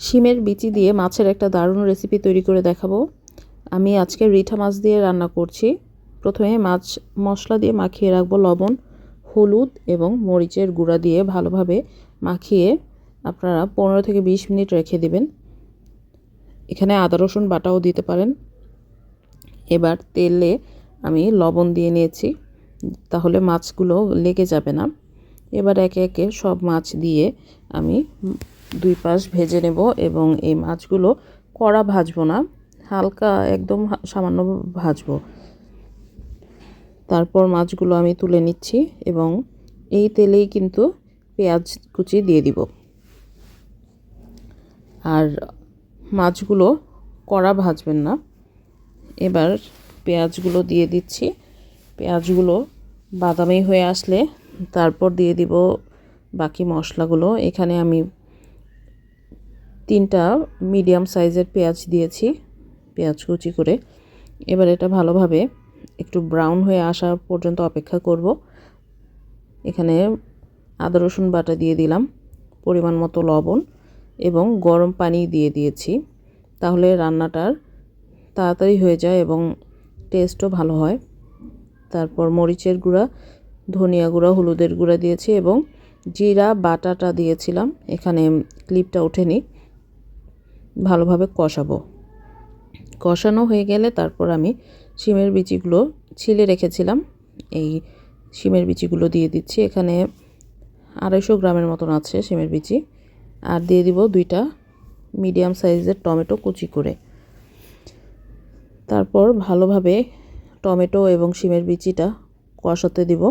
শিমের বিচি দিয়ে মাছের একটা দারুণ রেসিপি তৈরি করে দেখাবো। আমি আজকে রিঠা মাছ দিয়ে রান্না করছি। প্রথমে মাছ মশলা দিয়ে মাখিয়ে রাখবো, লবণ, হলুদ এবং মরিচের গুঁড়া দিয়ে ভালোভাবে মাখিয়ে আপনারা 15 থেকে 20 মিনিট রেখে দিবেন। এখানে আদা রসুন বাটাও দিতে পারেন। এবার তেলে আমি লবণ দিয়ে নিয়েছি, তাহলে মাছগুলো লেগে যাবে না। এবার একে একে সব মাছ দিয়ে আমি দুই পাশ ভেজে নেব এবং এই মাছগুলো কড়া ভাজবো না, হালকা একদম সামান্য ভাজবো। তারপর মাছগুলো আমি তুলে নিচ্ছি এবং এই তেলেই কিন্তু পেঁয়াজ কুচি দিয়ে দিব। আর মাছগুলো কড়া ভাজবেন না। এবার পেঁয়াজগুলো দিয়ে দিচ্ছি। পেঁয়াজগুলো বাদামি হয়ে আসলে তারপর দিয়ে দিব বাকি মশলাগুলো। এখানে আমি 3টা মিডিয়াম সাইজের পেঁয়াজ দিয়েছি, পেঁয়াজ কুচি করে। এবার এটা ভালোভাবে একটু ব্রাউন হয়ে আসা পর্যন্ত অপেক্ষা করব। এখানে আদা রসুন বাটা দিয়ে দিলাম, পরিমাণ মতো লবণ এবং গরম পানি দিয়ে দিয়েছি। তাহলে রান্নাটার তাড়াতাড়ি হয়ে যায় এবং টেস্টও ভালো হয়। তারপর মরিচের গুঁড়া, ধনিয়া গুঁড়া, হলুদের গুঁড়া দিয়েছি এবং জিরা বাটাটা দিয়েছিলাম। এখানে ক্লিপটা ওঠেনি। ভালোভাবে কষানো হয়ে গেলে তারপর আমি শিমের বিচিগুলো ছিলে রেখেছিলাম, এই শিমের বিচিগুলো দিয়ে দিচ্ছি। এখানে 250 গ্রামের মতন আছে শিমের বিচি। আর দিয়ে দিব 2টা মিডিয়াম সাইজের টমেটো কুচি করে। তারপর ভালোভাবে টমেটো এবং শিমের বিচিটা কষাতে দিব।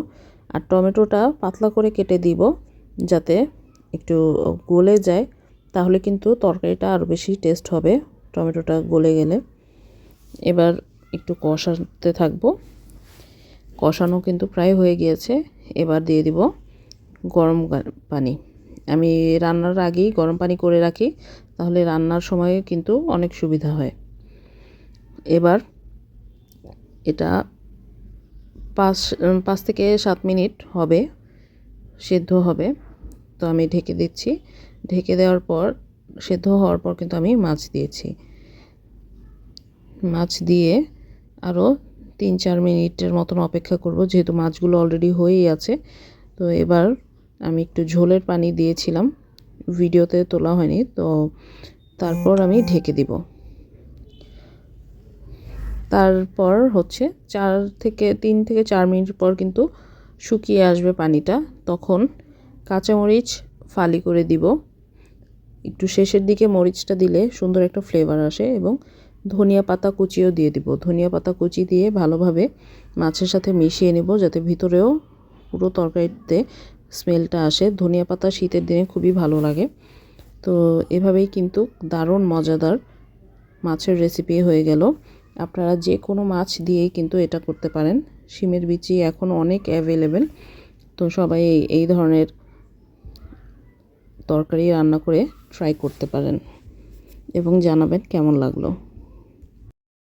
আর টমেটোটা পাতলা করে কেটে দিব যাতে একটু গলে যায়, তাহলে কিন্তু তরকারিটা আরও বেশি টেস্ট হবে টমেটোটা গলে গেলে। এবার একটু কষাতে থাকবো। কষানো কিন্তু প্রায় হয়ে গিয়েছে। এবার দিয়ে দিব গরম পানি। আমি রান্নার আগেই গরম পানি করে রাখি, তাহলে রান্নার সময় কিন্তু অনেক সুবিধা হয়। এবার এটা 5 থেকে 7 মিনিট হবে, সেদ্ধ হবে। তো আমি ঢেকে দিচ্ছি। ঢেকে দেওয়ার পর সেদ্ধ হওয়ার পর কিন্তু আমি মাছ দিয়েছি। মাছ দিয়ে আরও 3-4 মিনিটের মতন অপেক্ষা করব, যেহেতু মাছগুলো অলরেডি হয়েই আছে। তো এবার আমি একটু ঝোলের পানি দিয়েছিলাম, ভিডিওতে তোলা হয়নি। তো তারপর আমি ঢেকে দিব। তারপর হচ্ছে 3 থেকে 4 মিনিট পর কিন্তু শুকিয়ে আসবে পানিটা। তখন কাঁচামরিচ ফালি করে দিব। একটু শেষের দিকে মরিচটা দিলে সুন্দর একটা ফ্লেভার আসে এবং ধনিয়া পাতা কুচিও দিয়ে দিব। ধনিয়া পাতা কুচি দিয়ে ভালোভাবে মাছের সাথে মিশিয়ে নেব, যাতে ভিতরেও পুরো তরকারিতে স্মেলটা আসে। ধনিয়া পাতা শীতের দিনে খুবই ভালো লাগে। তো এভাবেই কিন্তু দারুণ মজাদার মাছের রেসিপি হয়ে গেল। আপনারা যে কোনো মাছ দিয়েই কিন্তু এটা করতে পারেন। শিমের বিচি এখন অনেক অ্যাভেলেবেল। তো সবাই এই ধরনের তরকারি রান্না করে ট্রাই করতে পারেন এবং জানাবেন কেমন লাগলো।